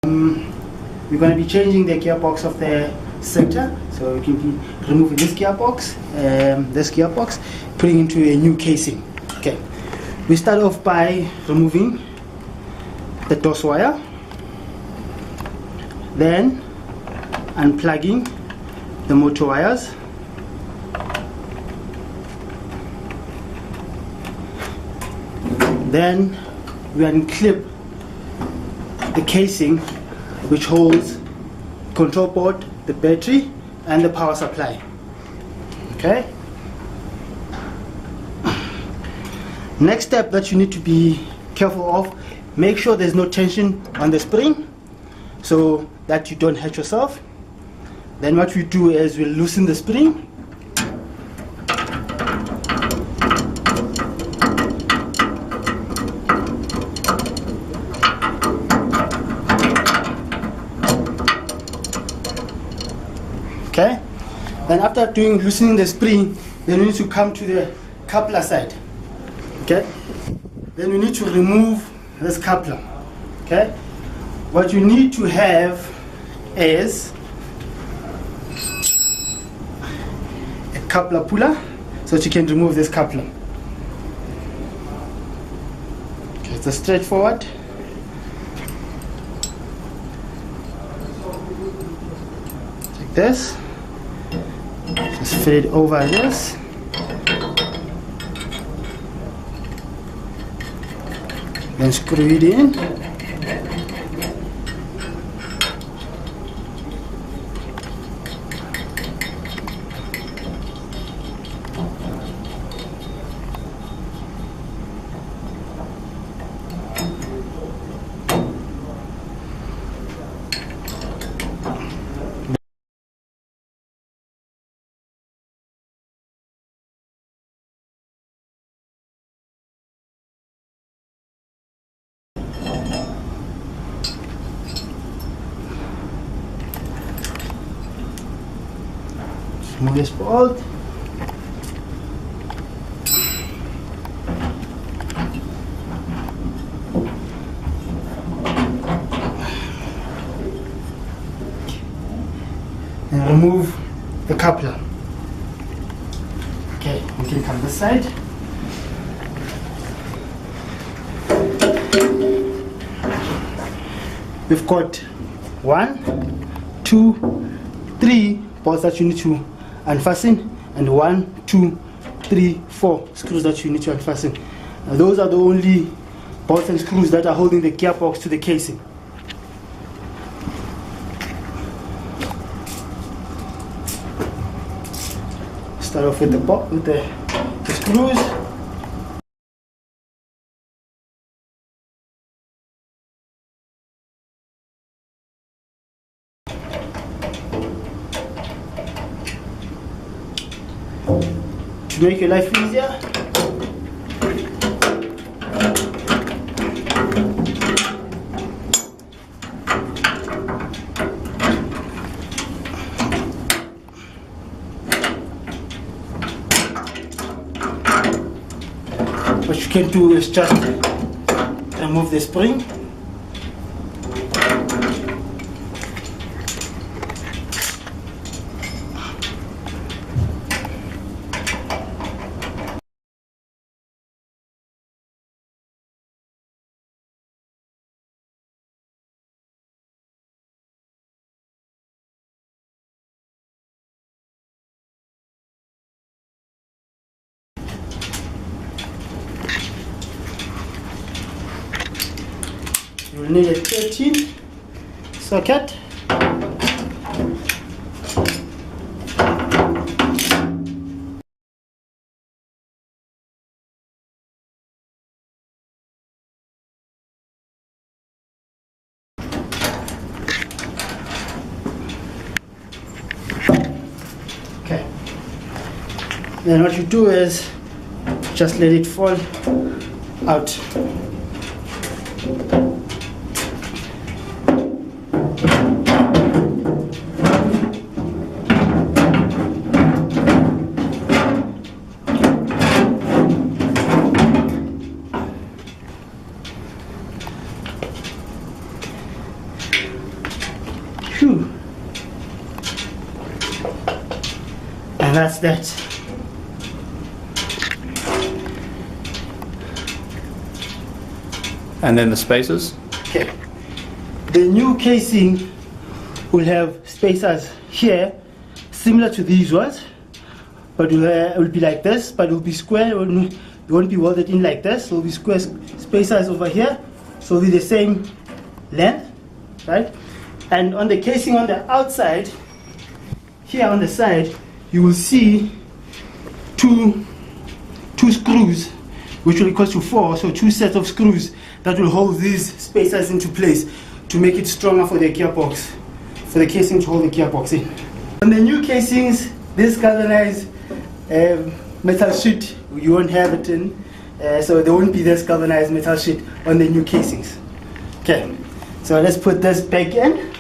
We're going to be changing the gearbox of the center, so we can be removing this gearbox, putting into a new casing. Okay, we start off by removing the DOS wire, then unplugging the motor wires, then we unclip the casing which holds control board, the battery and the power supply. Okay, next step that you need to be careful of, make sure there's no tension on the spring so that you don't hurt yourself. Then what we do is we loosen the spring, okay. Then after loosening the spring, then we need to come to the coupler side. Okay, then we need to remove this coupler. Okay, what you need to have is a coupler puller so that you can remove this coupler. Okay, it's a straightforward. Take this, just fit it over this. Then screw it in. Remove this bolt. And remove the coupler. Okay, we can come this side. We've got 1, 2, 3 bolts that you need to unfasten, and 1, 2, 3, 4 screws that you need to unfasten. Now those are the only bolts and screws that are holding the gearbox to the casing. Start off with the screws. To make your life easier, what you can do is just remove the spring. You will need a 13 socket. Okay. Then what you do is just let it fall out. And that's that. And then the spacers? Okay. The new casing will have spacers here, similar to these ones, but it will be like this, but it will be square. It won't be welded in like this. It will be square spacers over here, so it'll be the same length, right? And on the casing on the outside, here on the side, you will see two screws, which will equal to 4, so 2 sets of screws that will hold these spacers into place to make it stronger for the gearbox, for the casing to hold the gearbox in. On the new casings, this galvanized metal sheet, you won't have it in, so there won't be this galvanized metal sheet on the new casings. Okay, so let's put this back in.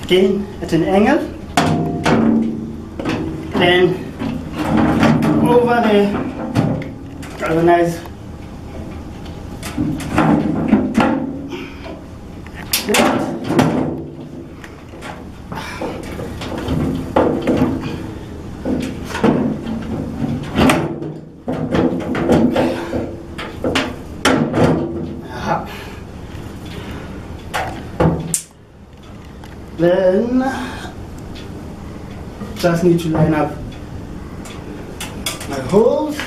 Again, at an angle, and over the galvanized then just need to line up my holes.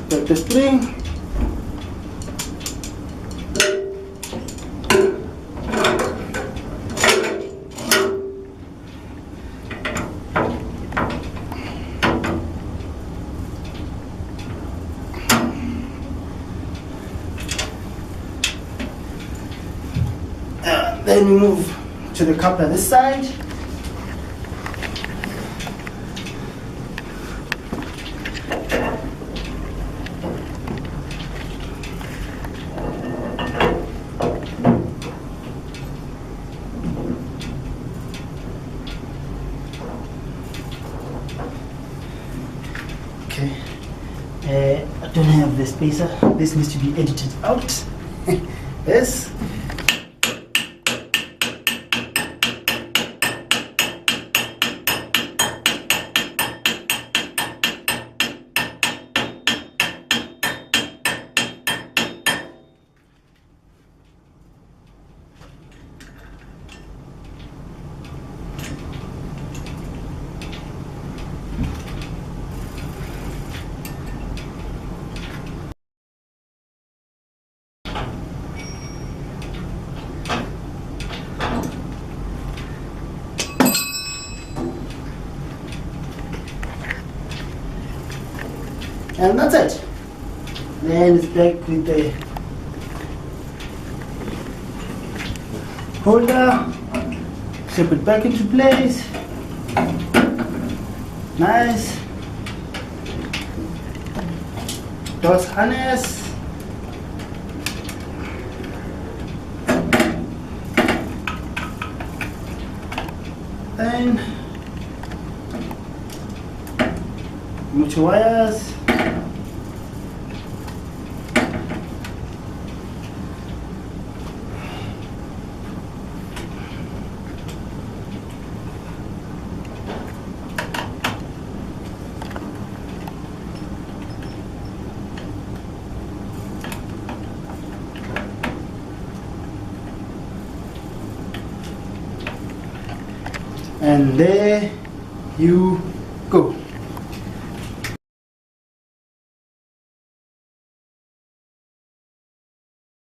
Put the spring. Then we move to the coupler this side. Okay, I don't have the spacer. This needs to be edited out. Yes. And that's it. Then it's back with the holder, slip it back into place. Nice. Dos harness. Then much wires. And there you go.